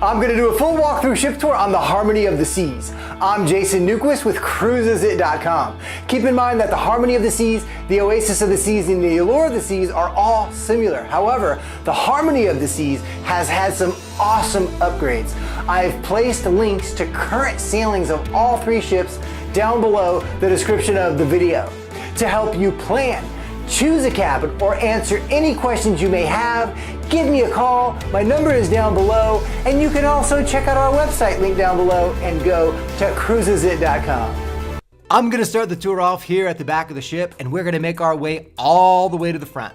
I'm going to do a full walkthrough ship tour on the Harmony of the Seas. I'm Jason Newquist with Cruisesit.com. Keep in mind that the Harmony of the Seas, the Oasis of the Seas, and the Allure of the Seas are all similar. However, the Harmony of the Seas has had some awesome upgrades. I've placed links to current sailings of all three ships down below the description of the video to help you plan, choose a cabin, or answer any questions you may have. Give me a call. My number is down below, and you can also check out our website link down below and go to Cruisesit.com. I'm gonna start the tour off here at the back of the ship, and we're gonna make our way all the way to the front.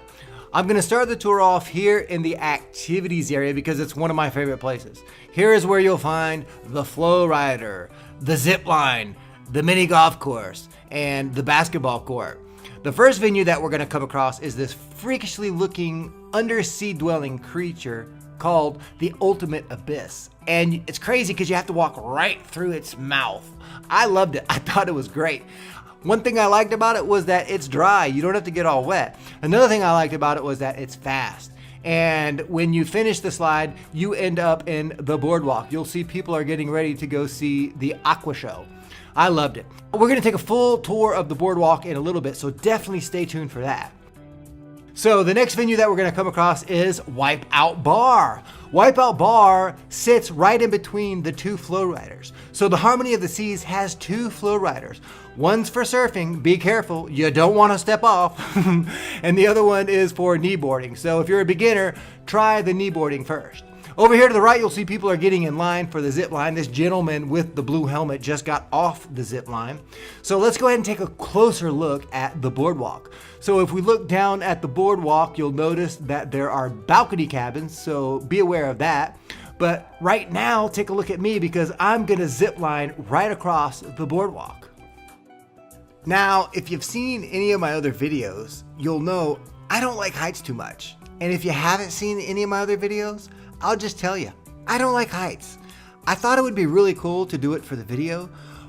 I'm gonna start the tour off here in the activities area because it's one of my favorite places. Here is where you'll find the flow rider, the zip line, the mini golf course, and the basketball court. The first venue that we're gonna come across is this freakishly looking undersea dwelling creature called the Ultimate Abyss. And it's crazy because you have to walk right through its mouth. I loved it. I thought it was great. One thing I liked about it was that it's dry. You don't have to get all wet. Another thing I liked about it was that it's fast. And when you finish the slide, you end up in the boardwalk. You'll see people are getting ready to go see the Aqua Show. I loved it. We're gonna take a full tour of the boardwalk in a little bit, so definitely stay tuned for that. So the next venue that we're gonna come across is Wipeout Bar. Wipeout Bar sits right in between the two flow riders. So the Harmony of the Seas has two flow riders. One's for surfing, be careful, you don't wanna step off. And the other one is for kneeboarding. So if you're a beginner, try the kneeboarding first. Over here to the right, you'll see people are getting in line for the zip line. This gentleman with the blue helmet just got off the zip line. So let's go ahead and take a closer look at the boardwalk. So if we look down at the boardwalk, you'll notice that there are balcony cabins, so be aware of that. But right now, take a look at me because I'm gonna zip line right across the boardwalk. Now, if you've seen any of my other videos, you'll know I don't like heights too much. And if you haven't seen any of my other videos, I'll just tell you, I don't like heights. I thought it would be really cool to do it for the video,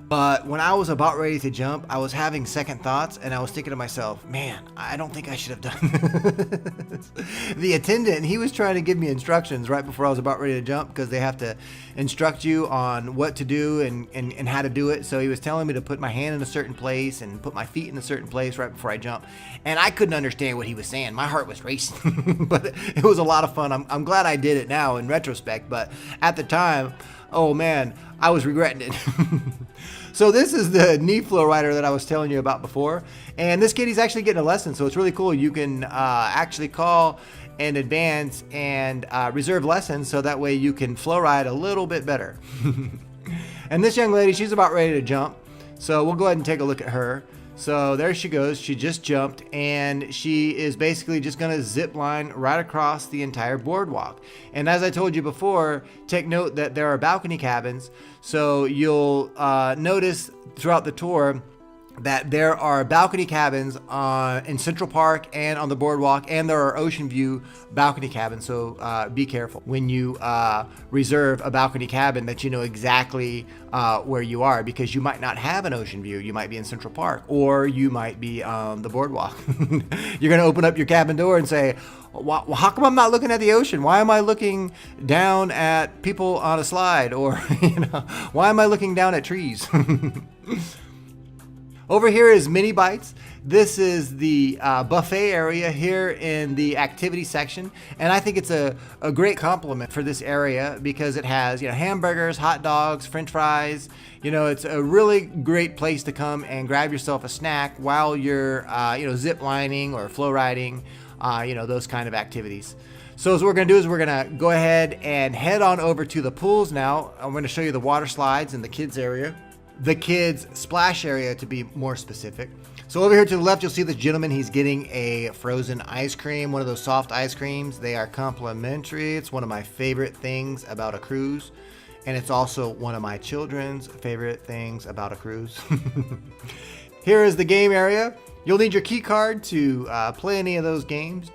but when I was about ready to jump, I was having second thoughts and I was thinking to myself, man, I don't think I should have done this. The attendant, he was trying to give me instructions right before I was about ready to jump because they have to instruct you on what to do and how to do it. So he was telling me to put my hand in a certain place and put my feet in a certain place right before I jump. And I couldn't understand what he was saying. My heart was racing, but it was a lot of fun. I'm glad I did it now in retrospect, but at the time, oh man, I was regretting it. So this is the knee flow rider that I was telling you about before. And this kid, he's actually getting a lesson. So it's really cool. You can actually call in advance and reserve lessons so that way you can flow ride a little bit better. And this young lady, she's about ready to jump. So we'll go ahead and take a look at her. So there she goes. She just jumped and she is basically just going to zip line right across the entire boardwalk. And as I told you before, take note that there are balcony cabins. So you'll notice throughout the tour that there are balcony cabins in Central Park and on the boardwalk, and there are ocean view balcony cabins. So be careful when you reserve a balcony cabin that you know exactly where you are, because you might not have an ocean view. You might be in Central Park, or you might be on the boardwalk. You're gonna open up your cabin door and say, well, how come I'm not looking at the ocean? Why am I looking down at people on a slide? Or why am I looking down at trees? Over here is Mini Bites. This is the buffet area here in the activity section. And I think it's a great compliment for this area because it has, hamburgers, hot dogs, French fries. It's a really great place to come and grab yourself a snack while you're, zip lining or flow riding, those kind of activities. So what we're gonna do is we're gonna go ahead and head on over to the pools now. I'm gonna show you the water slides in the kids area. The kids splash area to be more specific. So over here to the left, you'll see this gentleman. He's getting a frozen ice cream, one of those soft ice creams. They are complimentary. It's one of my favorite things about a cruise. And it's also one of my children's favorite things about a cruise. Here is the game area. You'll need your key card to play any of those games.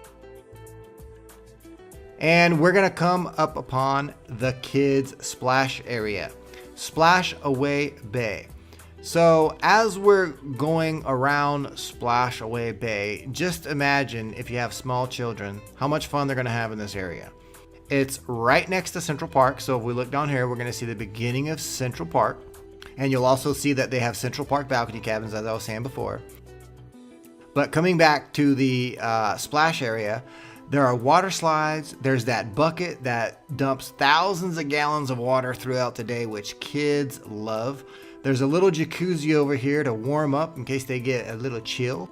And we're gonna come up upon the kids splash area. Splash Away Bay. So as we're going around Splash Away Bay, just imagine if you have small children, how much fun they're gonna have in this area. It's right next to Central Park. So if we look down here, we're going to see the beginning of Central Park. And you'll also see that they have Central Park balcony cabins, as I was saying before. But coming back to the splash area, there are water slides. There's that bucket that dumps thousands of gallons of water throughout the day, which kids love. There's a little jacuzzi over here to warm up in case they get a little chill.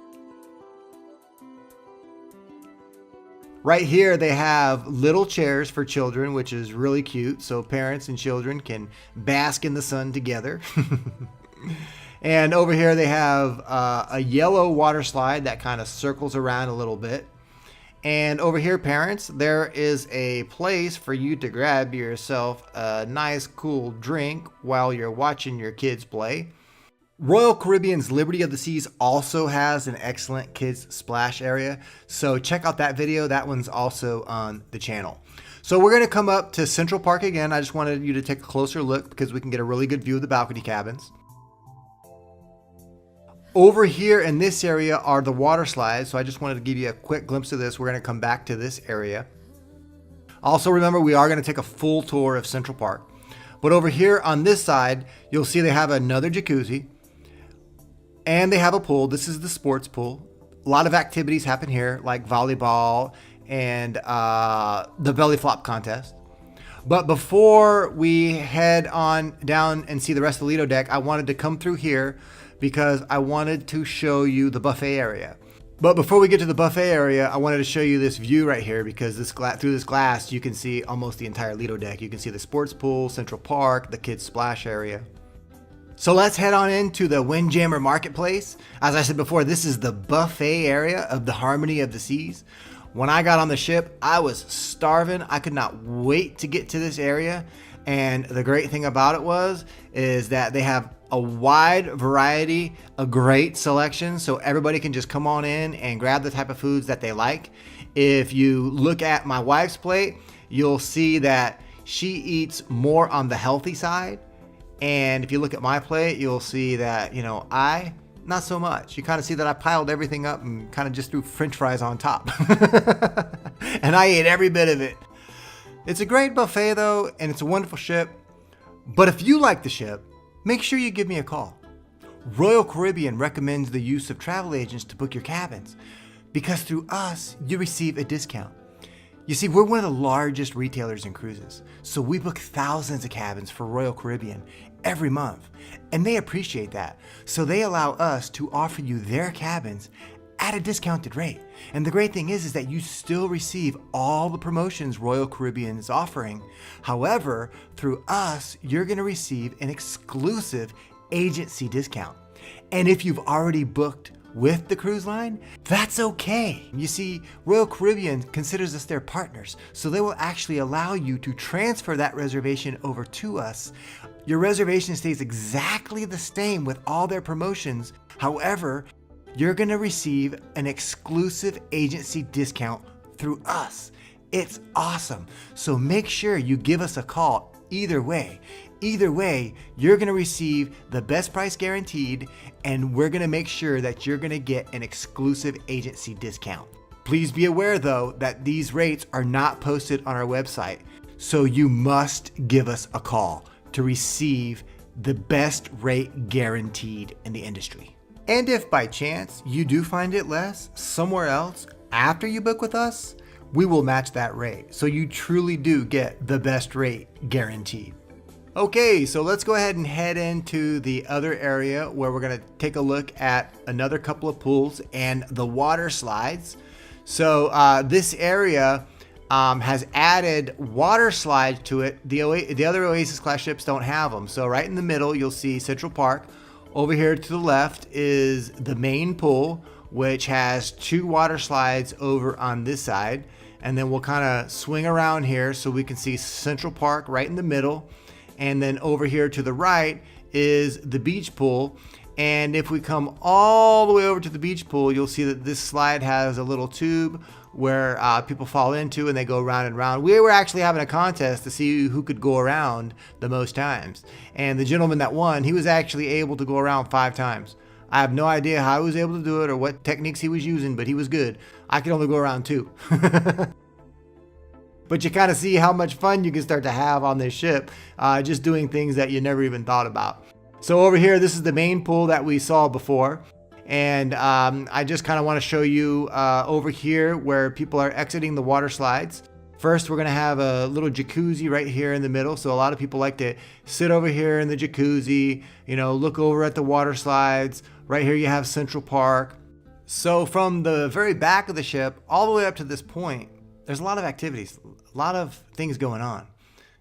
Right here, they have little chairs for children, which is really cute. So parents and children can bask in the sun together. And over here, they have a yellow water slide that kind of circles around a little bit. And over here, parents, there is a place for you to grab yourself a nice, cool drink while you're watching your kids play. Royal Caribbean's Liberty of the Seas also has an excellent kids splash area. So check out that video. That one's also on the channel. So we're going to come up to Central Park again. I just wanted you to take a closer look because we can get a really good view of the balcony cabins. Over here in this area are the water slides. So I just wanted to give you a quick glimpse of this. We're going to come back to this area. Also remember, we are going to take a full tour of Central Park. But over here on this side, you'll see they have another jacuzzi. And they have a pool. This is the sports pool. A lot of activities happen here, like volleyball and the belly flop contest. But before we head on down and see the rest of the Lido deck, I wanted to come through here because I wanted to show you the buffet area. But before we get to the buffet area, I wanted to show you this view right here because through this glass, you can see almost the entire Lido deck. You can see the sports pool, Central Park, the kids splash area. So let's head on into the Windjammer Marketplace. As I said before, this is the buffet area of the Harmony of the Seas. When I got on the ship, I was starving. I could not wait to get to this area. And the great thing about it is that they have a wide variety, a great selection. So everybody can just come on in and grab the type of foods that they like. If you look at my wife's plate, you'll see that she eats more on the healthy side. And if you look at my plate, you'll see that, I, not so much. You kind of see that I piled everything up and kind of just threw French fries on top. And I ate every bit of it. It's a great buffet though, and it's a wonderful ship. But if you like the ship, make sure you give me a call. Royal Caribbean recommends the use of travel agents to book your cabins because through us, you receive a discount. You see, we're one of the largest retailers in cruises, so we book thousands of cabins for Royal Caribbean every month, and they appreciate that. So they allow us to offer you their cabins at a discounted rate. And the great thing is that you still receive all the promotions Royal Caribbean is offering. However, through us, you're going to receive an exclusive agency discount. And if you've already booked with the cruise line, that's okay. You see, Royal Caribbean considers us their partners, so they will actually allow you to transfer that reservation over to us. Your reservation stays exactly the same with all their promotions. However, you're going to receive an exclusive agency discount through us. It's awesome. So make sure you give us a call either way. Either way, you're going to receive the best price guaranteed, and we're going to make sure that you're going to get an exclusive agency discount. Please be aware though that these rates are not posted on our website, so you must give us a call to receive the best rate guaranteed in the industry. And if by chance you do find it less somewhere else after you book with us, we will match that rate. So you truly do get the best rate guaranteed. Okay, so let's go ahead and head into the other area where we're going to take a look at another couple of pools and the water slides. So this area has added water slides to it. The other Oasis class ships don't have them. So right in the middle, you'll see Central Park. Over here to the left is the main pool, which has two water slides over on this side. And then we'll kind of swing around here so we can see Central Park right in the middle. And then over here to the right is the beach pool. And if we come all the way over to the beach pool, you'll see that this slide has a little tube where people fall into and they go round and round. We were actually having a contest to see who could go around the most times. And the gentleman that won, he was actually able to go around 5 times. I have no idea how he was able to do it or what techniques he was using, but he was good. I could only go around 2. But you kind of see how much fun you can start to have on this ship, just doing things that you never even thought about. So over here, this is the main pool that we saw before. And I just kind of want to show you over here where people are exiting the water slides. First, we're going to have a little jacuzzi right here in the middle. So a lot of people like to sit over here in the jacuzzi, look over at the water slides. Right here, you have Central Park. So from the very back of the ship all the way up to this point, there's a lot of activities, a lot of things going on.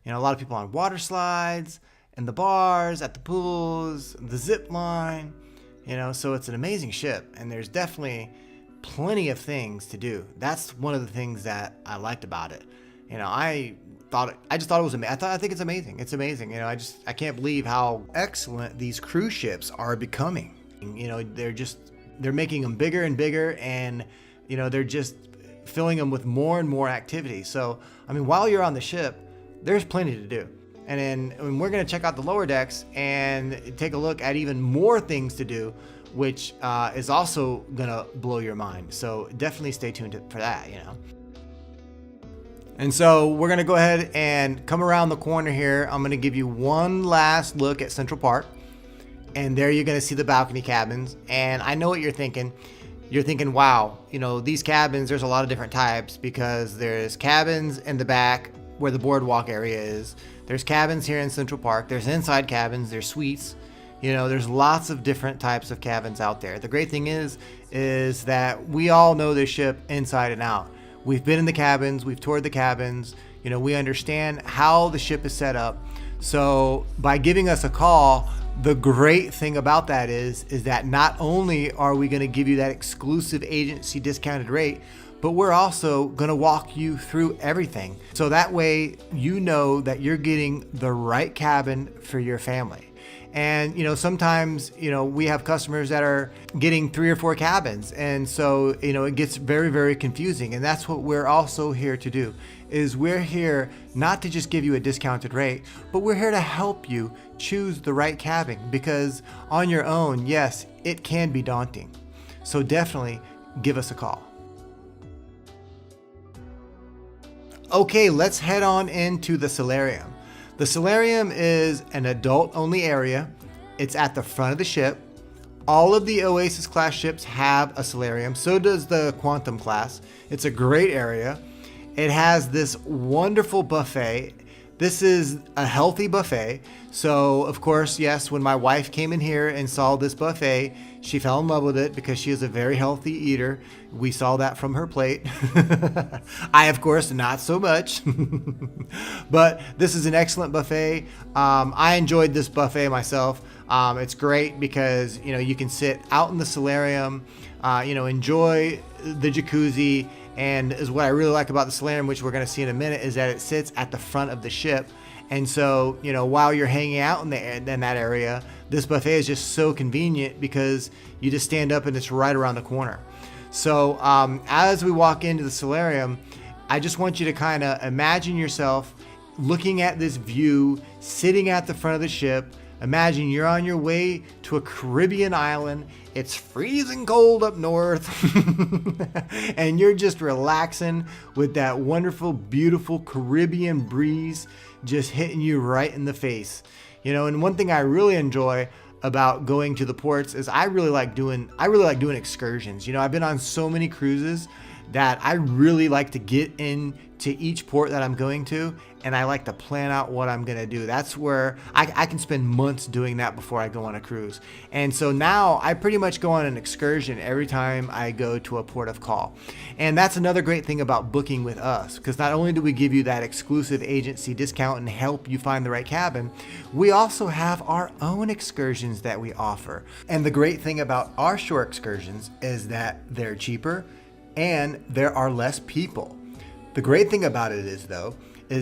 A lot of people on water slides, and the bars, at the pools, the zip line. So it's an amazing ship, and there's definitely plenty of things to do. That's one of the things that I liked about it. I just thought it was amazing. I think it's amazing. It's amazing. I can't believe how excellent these cruise ships are becoming. They're making them bigger and bigger, and they're just filling them with more and more activities. So while you're on the ship, there's plenty to do. And then we're going to check out the lower decks and take a look at even more things to do, which is also going to blow your mind. So definitely stay tuned for that, And so we're going to go ahead and come around the corner here. I'm going to give you one last look at Central Park. And there you're going to see the balcony cabins. And I know what you're thinking. You're thinking, wow, these cabins, there's a lot of different types, because there's cabins in the back where the boardwalk area is. There's cabins here in Central Park. There's inside cabins. There's suites. There's lots of different types of cabins out there. The great thing is that we all know this ship inside and out. We've been in the cabins. We've toured the cabins. We understand how the ship is set up. So by giving us a call, the great thing about that is that not only are we going to give you that exclusive agency discounted rate, but we're also going to walk you through everything. So that way, that you're getting the right cabin for your family. And, sometimes, we have customers that are getting 3 or 4 cabins. And so, it gets very, very confusing. And that's what we're also here to do, is we're here not to just give you a discounted rate, but we're here to help you choose the right cabin, because on your own, yes, it can be daunting. So definitely give us a call. Okay, let's head on into the solarium. The solarium is an adult-only area. It's at the front of the ship. All of the Oasis class ships have a solarium. So does the Quantum class. It's a great area. It has this wonderful buffet. This is a healthy buffet. So, of course, yes, when my wife came in here and saw this buffet, she fell in love with it because she is a very healthy eater. We saw that from her plate. I, of course, not so much. But this is an excellent buffet. I enjoyed this buffet myself. It's great because, you can sit out in the solarium, enjoy the jacuzzi. And is what I really like about the solarium, which we're going to see in a minute, is that it sits at the front of the ship. And so, while you're hanging out in that area, this buffet is just so convenient because you just stand up and it's right around the corner. So as we walk into the solarium, I just want you to kind of imagine yourself looking at this view, sitting at the front of the ship. Imagine you're on your way to a Caribbean island. It's freezing cold up north and you're just relaxing with that wonderful, beautiful Caribbean breeze just hitting you right in the face. And one thing I really enjoy about going to the ports is I really like doing excursions. I've been on so many cruises that I really like to get into each port that I'm going to, and I like to plan out what I'm going to do. That's where I can spend months doing that before I go on a cruise. And so now I pretty much go on an excursion every time I go to a port of call. And that's another great thing about booking with us, because not only do we give you that exclusive agency discount and help you find the right cabin, we also have our own excursions that we offer. And the great thing about our shore excursions is that they're cheaper and there are less people. The great thing about it is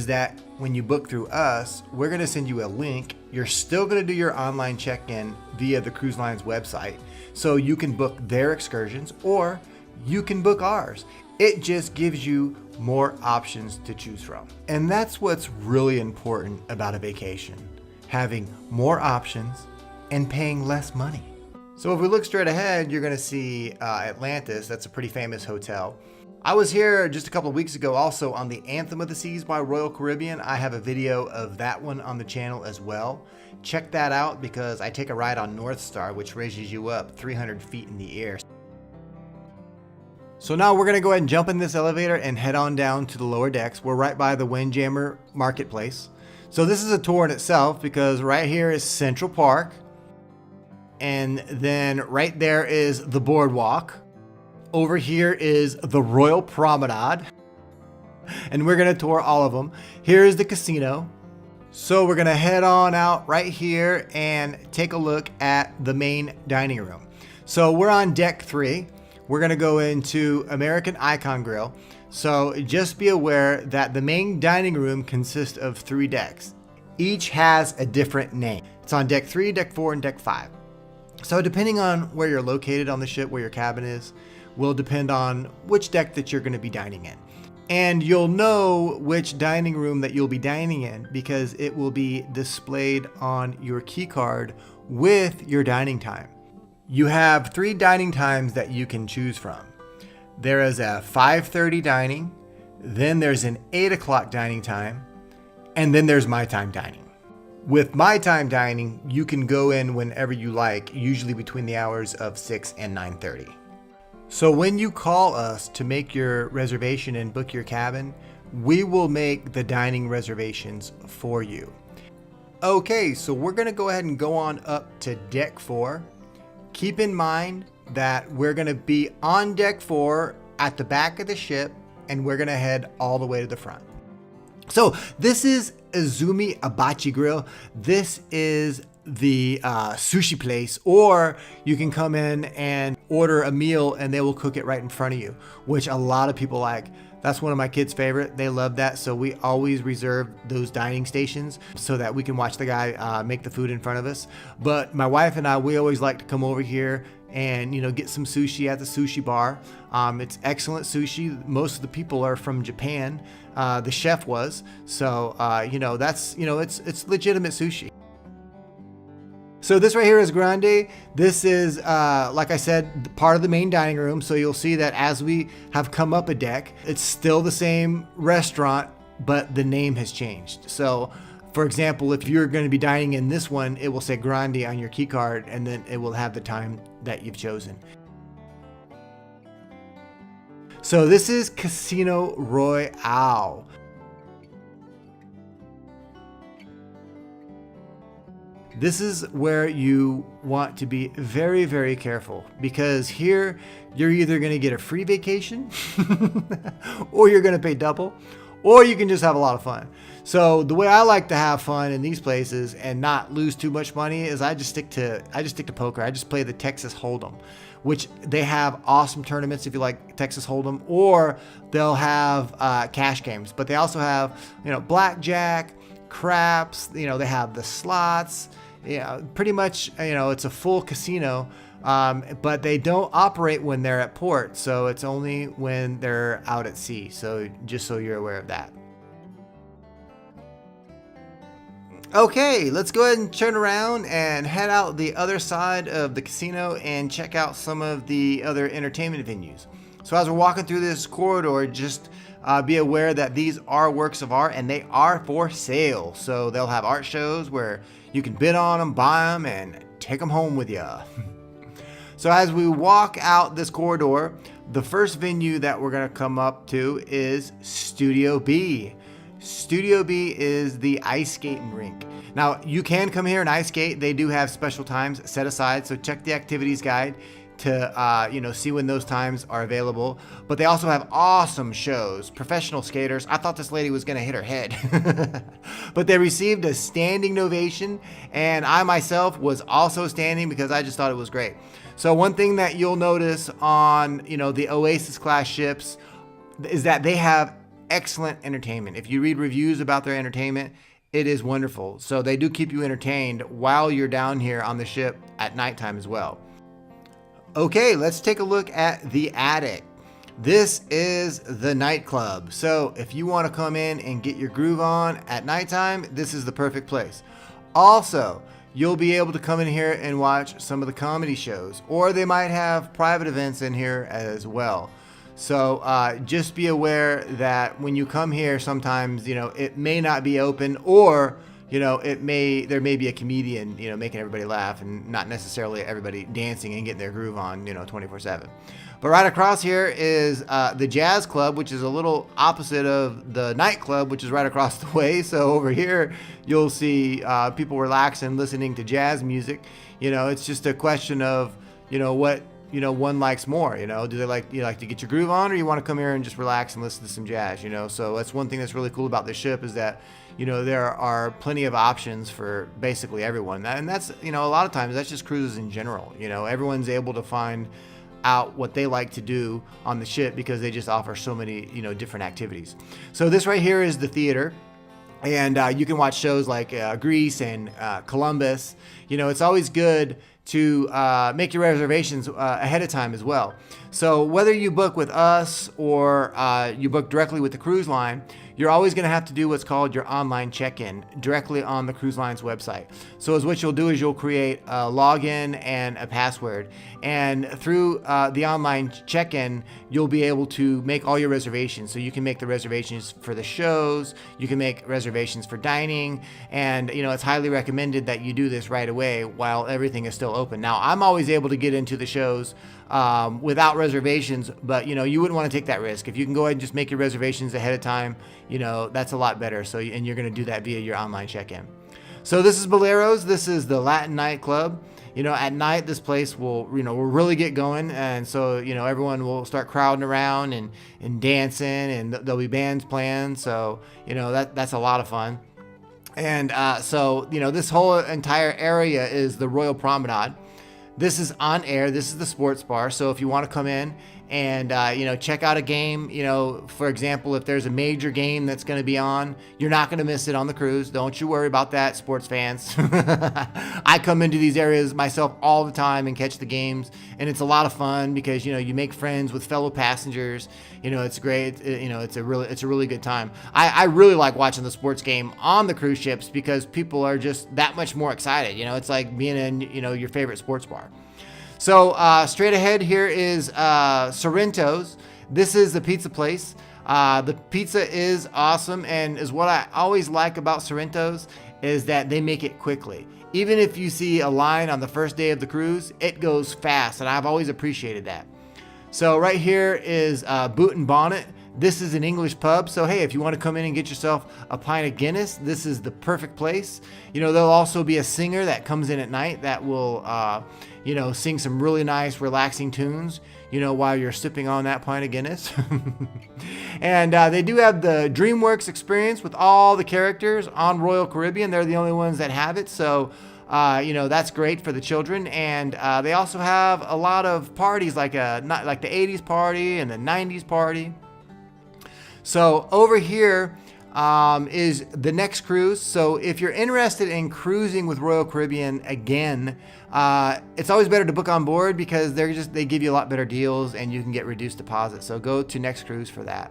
that when you book through us, we're going to send you a link. You're still going to do your online check-in via the cruise line's website. So you can book their excursions or you can book ours. It just gives you more options to choose from. And that's what's really important about a vacation, having more options and paying less money. So if we look straight ahead, you're going to see Atlantis. That's a pretty famous hotel. I was here just a couple of weeks ago also on the Anthem of the Seas by Royal Caribbean. I have a video of that one on the channel as well. Check that out because I take a ride on North Star, which raises you up 300 feet in the air. So now we're going to go ahead and jump in this elevator and head on down to the lower decks. We're right by the Windjammer Marketplace. So this is a tour in itself because right here is Central Park. And then right there is the boardwalk. Over here is the Royal Promenade. And we're going to tour all of them. Here is the casino. So we're going to head on out right here and take a look at the main dining room. So we're on deck 3. We're going to go into American Icon Grill. So just be aware that the main dining room consists of 3 decks. Each has a different name. It's on deck 3, deck 4, and deck 5. So depending on where you're located on the ship, where your cabin is, will depend on which deck that you're going to be dining in. And you'll know which dining room that you'll be dining in because it will be displayed on your key card with your dining time. You have 3 dining times that you can choose from. There is a 5:30 dining, then there's an 8 o'clock dining time, and then there's my time dining. With my time dining, you can go in whenever you like, usually between the hours of 6 and 9:30. So when you call us to make your reservation and book your cabin, we will make the dining reservations for you. Okay, so we're going to go ahead and go on up to deck 4. Keep in mind that we're going to be on deck 4 at the back of the ship, and we're going to head all the way to the front. So this is Izumi Abachi Grill. This is the sushi place, or you can come in and order a meal and they will cook it right in front of you, which a lot of people like. That's one of my kids' favorite. They love that. So we always reserve those dining stations so that we can watch the guy make the food in front of us. But my wife and I, we always like to come over here and, get some sushi at the sushi bar. It's excellent sushi. Most of the people are from Japan. The chef was. So, that's, it's legitimate sushi. So this right here is Grande. This is, like I said, part of the main dining room. So you'll see that as we have come up a deck, it's still the same restaurant, but the name has changed. So for example, if you're going to be dining in this one, it will say Grande on your key card, and then it will have the time that you've chosen. So this is Casino Royale. This is where you want to be very, very careful, because here you're either going to get a free vacation or you're going to pay double, or you can just have a lot of fun. So the way I like to have fun in these places and not lose too much money is I just stick to poker. I just play the Texas Hold'em, which they have awesome tournaments if you like Texas Hold'em, or they'll have cash games, but they also have, blackjack, craps, they have the slots. Yeah, pretty much, it's a full casino, but they don't operate when they're at port. So it's only when they're out at sea. So just so you're aware of that. Okay, let's go ahead and turn around and head out the other side of the casino and check out some of the other entertainment venues. So as we're walking through this corridor, just be aware that these are works of art and they are for sale. So they'll have art shows where you can bid on them, buy them, and take them home with you. So as we walk out this corridor, the first venue that we're going to come up to is Studio B. Studio B is the ice skating rink. Now, you can come here and ice skate. They do have special times set aside, so check the activities guide to see when those times are available. But they also have awesome shows, professional skaters. I thought this lady was going to hit her head. But they received a standing ovation, and I myself was also standing because I just thought it was great. So one thing that you'll notice on the Oasis class ships is that they have excellent entertainment. If you read reviews about their entertainment, it is wonderful. So they do keep you entertained while you're down here on the ship at nighttime as well. Okay, let's take a look at the attic. This is the nightclub. So if you want to come in and get your groove on at nighttime, this is the perfect place. Also, you'll be able to come in here and watch some of the comedy shows, or they might have private events in here as well. So just be aware that when you come here, sometimes, you know, it may not be open, or, you know, there may be a comedian, you know, making everybody laugh, and not necessarily everybody dancing and getting their groove on, you know, 24/7. But right across here is the Jazz Club, which is a little opposite of the nightclub, which is right across the way. So over here, you'll see people relaxing, listening to jazz music. You know, it's just a question of, you know, what, you know, one likes more. You know, do they like, you like to get your groove on, or you want to come here and just relax and listen to some jazz? You know, so that's one thing that's really cool about this ship, is that, you know, there are plenty of options for basically everyone. And that's, you know, a lot of times that's just cruises in general. You know, everyone's able to find out what they like to do on the ship, because they just offer so many, you know, different activities. So this right here is the theater, and you can watch shows like Grease and Columbus. You know, it's always good to make your reservations ahead of time as well. So whether you book with us or you book directly with the cruise line, you're always going to have to do what's called your online check-in directly on the cruise line's website. So what you'll do is you'll create a login and a password, and through the online check-in, you'll be able to make all your reservations. So you can make the reservations for the shows, you can make reservations for dining, and, you know, it's highly recommended that you do this right away while everything is still open. Now, I'm always able to get into the shows without reservations, but, you know, you wouldn't want to take that risk. If you can go ahead and just make your reservations ahead of time, you know, that's a lot better. So, and you're going to do that via your online check-in. So this is Boleros. This is the Latin nightclub. You know, at night, this place will, you know, will really get going. And so, you know, everyone will start crowding around and dancing, and there'll be bands playing. So, you know, that's a lot of fun. And so, you know, this whole entire area is the Royal Promenade. This is on air. This is the sports bar. So if you want to come in and, you know, check out a game, you know, for example, if there's a major game that's going to be on, you're not going to miss it on the cruise. Don't you worry about that, sports fans. I come into these areas myself all the time and catch the games, and it's a lot of fun because, you know, you make friends with fellow passengers. You know, it's great. You know, it's a really good time. I really like watching the sports game on the cruise ships because people are just that much more excited. You know, it's like being in, you know, your favorite sports bar. So straight ahead here is Sorrento's. This is the pizza place. The pizza is awesome, and is what I always like about Sorrento's is that they make it quickly. Even if you see a line on the first day of the cruise, it goes fast, and I've always appreciated that. So right here is Boot and Bonnet. This is an English pub, so hey, if you want to come in and get yourself a pint of Guinness, this is the perfect place. You know, there'll also be a singer that comes in at night that will, you know, sing some really nice, relaxing tunes, you know, while you're sipping on that pint of Guinness. And they do have the DreamWorks experience with all the characters on Royal Caribbean. They're the only ones that have it, so you know, that's great for the children. And they also have a lot of parties like the 80s party and the 90s party. So over here is the next cruise. So if you're interested in cruising with Royal Caribbean again, it's always better to book on board because they give you a lot better deals and you can get reduced deposits. So go to Next Cruise for that.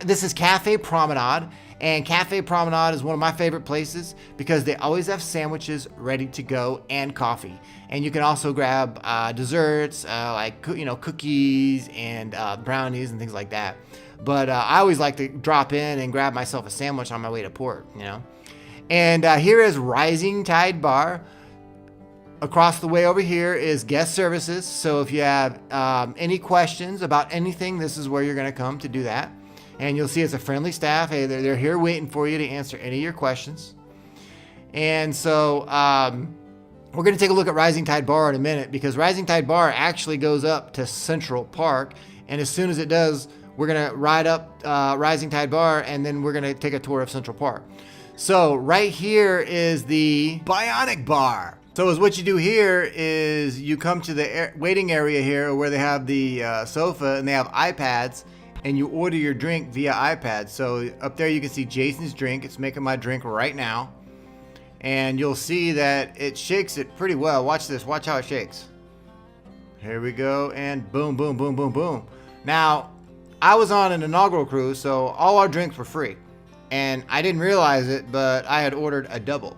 This is Cafe Promenade, and Cafe Promenade is one of my favorite places because they always have sandwiches ready to go and coffee. And you can also grab desserts like, you know, cookies and brownies and things like that. But I always like to drop in and grab myself a sandwich on my way to port, you know. And here is Rising Tide Bar. Across the way over here is guest services. So if you have any questions about anything, this is where you're going to come to do that. And you'll see it's a friendly staff. Hey, they're here waiting for you to answer any of your questions. And so we're going to take a look at Rising Tide Bar in a minute because Rising Tide Bar actually goes up to Central Park. And as soon as it does, we're going to ride up Rising Tide Bar, and then we're going to take a tour of Central Park. So right here is the Bionic Bar. So what you do here is you come to the waiting area here where they have the sofa and they have iPads, and you order your drink via iPad. So up there you can see Jason's drink. It's making my drink right now. And you'll see that it shakes it pretty well. Watch this. Watch how it shakes. Here we go. And boom, boom, boom, boom, boom. Now, I was on an inaugural cruise, so all our drinks were free. And I didn't realize it, but I had ordered a double.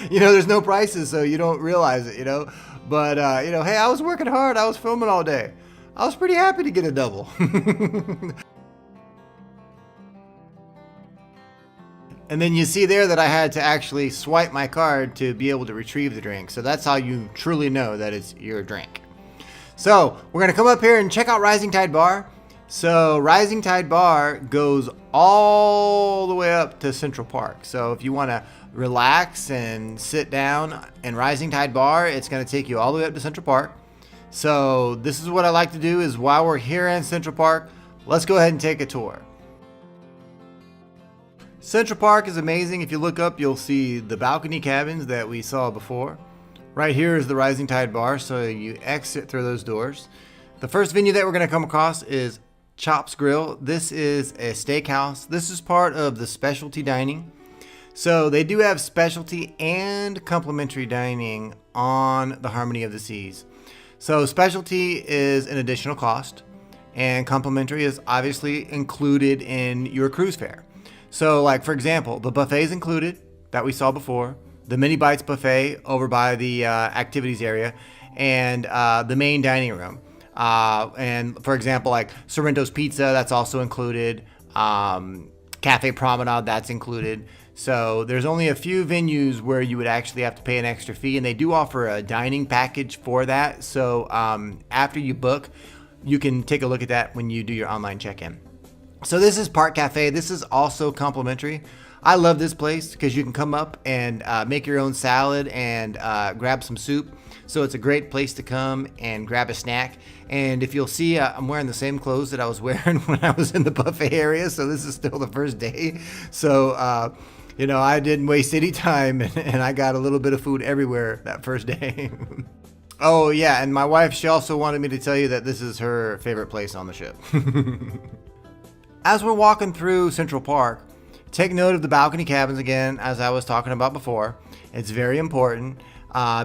You know, there's no prices, so you don't realize it, you know. But, hey, I was working hard. I was filming all day. I was pretty happy to get a double. And then you see there that I had to actually swipe my card to be able to retrieve the drink. So that's how you truly know that it's your drink. So we're going to come up here and check out Rising Tide Bar. So Rising Tide Bar goes all the way up to Central Park. So if you want to relax and sit down in Rising Tide Bar, it's going to take you all the way up to Central Park. So this is what I like to do is while we're here in Central Park, let's go ahead and take a tour. Central Park is amazing. If you look up, you'll see the balcony cabins that we saw before. Right here is the Rising Tide Bar, so you exit through those doors. The first venue that we're going to come across is Chops Grill. This is a steakhouse. This is part of the specialty dining. So they do have specialty and complimentary dining on the Harmony of the Seas. So specialty is an additional cost, and complimentary is obviously included in your cruise fare. So like, for example, the buffet is included that we saw before, the mini bites buffet over by the activities area, and the main dining room. And for example, like Sorrento's Pizza, that's also included. Cafe Promenade, that's included. So there's only a few venues where you would actually have to pay an extra fee, and they do offer a dining package for that. So after you book, you can take a look at that when you do your online check-in. So this is Park Cafe. This is also complimentary. I love this place because you can come up and make your own salad and grab some soup. So it's a great place to come and grab a snack. And if you'll see, I'm wearing the same clothes that I was wearing when I was in the buffet area. So this is still the first day. So, I didn't waste any time, and I got a little bit of food everywhere that first day. Oh, yeah. And my wife, she also wanted me to tell you that this is her favorite place on the ship. As we're walking through Central Park, take note of the balcony cabins again, as I was talking about before. It's very important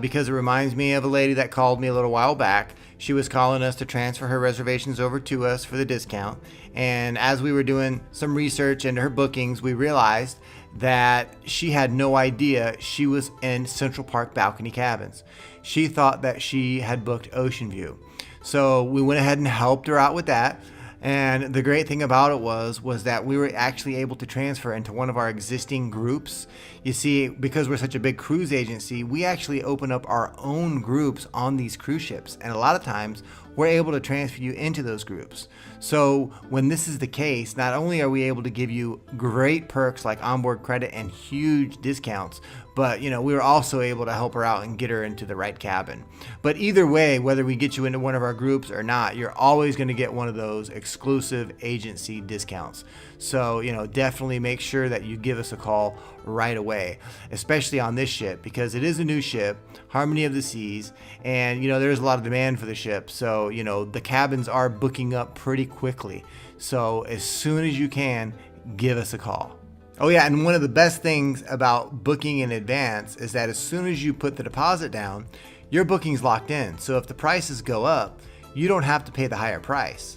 because it reminds me of a lady that called me a little while back. She was calling us to transfer her reservations over to us for the discount. And as we were doing some research into her bookings, we realized that she had no idea she was in Central Park balcony cabins. She thought that she had booked Ocean View. So we went ahead and helped her out with that. And the great thing about it was that we were actually able to transfer into one of our existing groups. You see, because we're such a big cruise agency, we actually open up our own groups on these cruise ships. And a lot of times, we're able to transfer you into those groups. So when this is the case, not only are we able to give you great perks like onboard credit and huge discounts, but we were also able to help her out and get her into the right cabin. But either way, whether we get you into one of our groups or not, you're always going to get one of those exclusive agency discounts. So, definitely make sure that you give us a call right away, especially on this ship, because it is a new ship, Harmony of the Seas, and, there's a lot of demand for the ship. So, the cabins are booking up pretty quickly. So as soon as you can, give us a call. Oh yeah, and one of the best things about booking in advance is that as soon as you put the deposit down, your booking's locked in. So if the prices go up, you don't have to pay the higher price.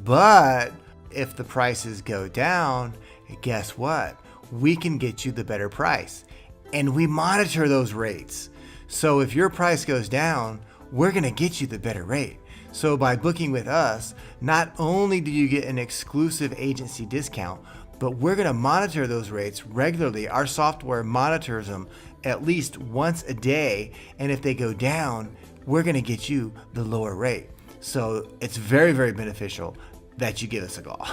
But if the prices go down, guess what? We can get you the better price. And we monitor those rates. So if your price goes down, we're going to get you the better rate. So by booking with us, not only do you get an exclusive agency discount, but we're going to monitor those rates regularly. Our software monitors them at least once a day. And if they go down, we're going to get you the lower rate. So it's very, very beneficial that you give us a call.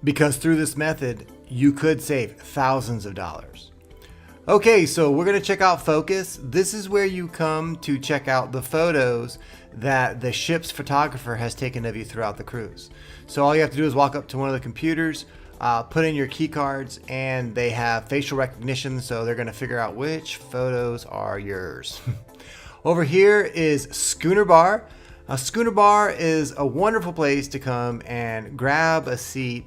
Because through this method, you could save thousands of dollars. Okay, so we're going to check out Focus. This is where you come to check out the photos that the ship's photographer has taken of you throughout the cruise. So all you have to do is walk up to one of the computers, put in your key cards, and they have facial recognition, so they're going to figure out which photos are yours. Over here is Schooner Bar. Schooner Bar is a wonderful place to come and grab a seat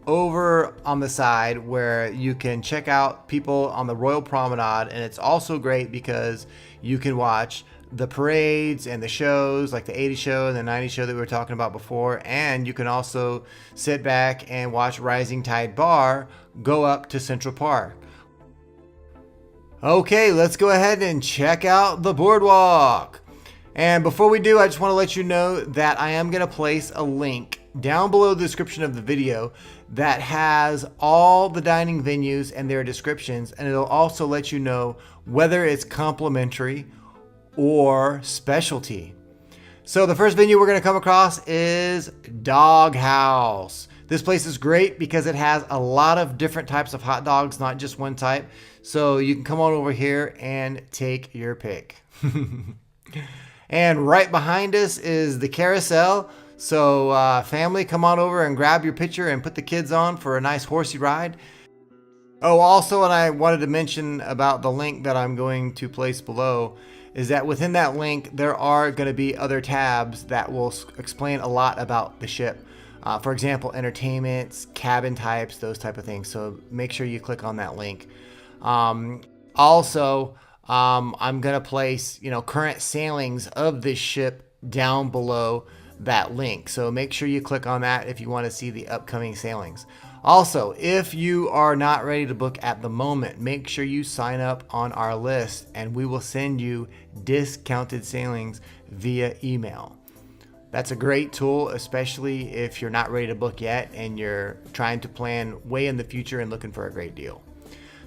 over on the side where you can check out people on the Royal Promenade, and it's also great because you can watch the parades and the shows like the 80s show and the 90s show that we were talking about before, and you can also sit back and watch Rising Tide Bar go up to Central Park. Okay, let's go ahead and check out the boardwalk. And before we do, I just want to let you know that I am going to place a link down below the description of the video that has all the dining venues and their descriptions, and it'll also let you know whether it's complimentary or specialty. So the first venue we're going to come across is Doghouse. This place is great because it has a lot of different types of hot dogs, not just one type. So you can come on over here and take your pick. And right behind us is the carousel. So family, come on over and grab your picture and put the kids on for a nice horsey ride. Oh, also, and I wanted to mention about the link that I'm going to place below, is that within that link, there are going to be other tabs that will explain a lot about the ship. For example, entertainments, cabin types, those type of things. So make sure you click on that link. Also, I'm going to place, current sailings of this ship down below that link. So make sure you click on that if you want to see the upcoming sailings. Also, if you are not ready to book at the moment, make sure you sign up on our list and we will send you discounted sailings via email. That's a great tool, especially if you're not ready to book yet and you're trying to plan way in the future and looking for a great deal.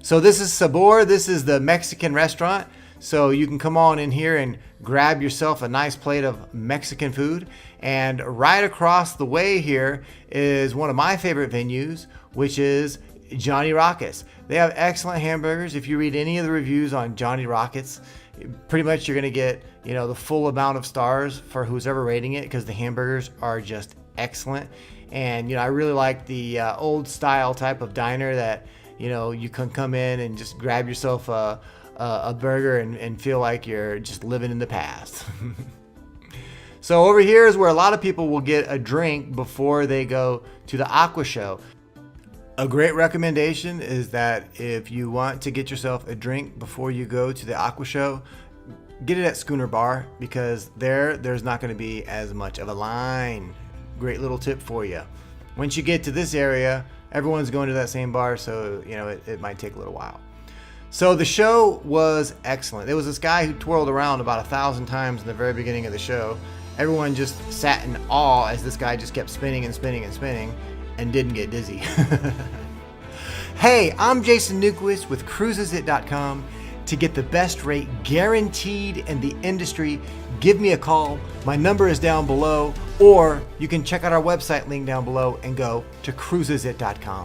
So this is Sabor. This is the Mexican restaurant. So you can come on in here and grab yourself a nice plate of Mexican food. And right across the way here is one of my favorite venues, which is Johnny Rockets. They have excellent hamburgers. If you read any of the reviews on Johnny Rockets, pretty much you're going to get, the full amount of stars for who's ever rating it, because the hamburgers are just excellent. And, I really like the old style type of diner that, you can come in and just grab yourself a burger and feel like you're just living in the past. So over here is where a lot of people will get a drink before they go to the Aqua Show. A great recommendation is that if you want to get yourself a drink before you go to the Aqua Show, get it at Schooner Bar, because there's not going to be as much of a line. Great little tip for you. Once you get to this area, everyone's going to that same bar, so it might take a little while. So the show was excellent. There was this guy who twirled around about 1,000 times in the very beginning of the show. Everyone just sat in awe as this guy just kept spinning and spinning and spinning and didn't get dizzy. Hey, I'm Jason Newquist with Cruisesit.com. To get the best rate guaranteed in the industry, give me a call. My number is down below, or you can check out our website link down below and go to Cruisesit.com.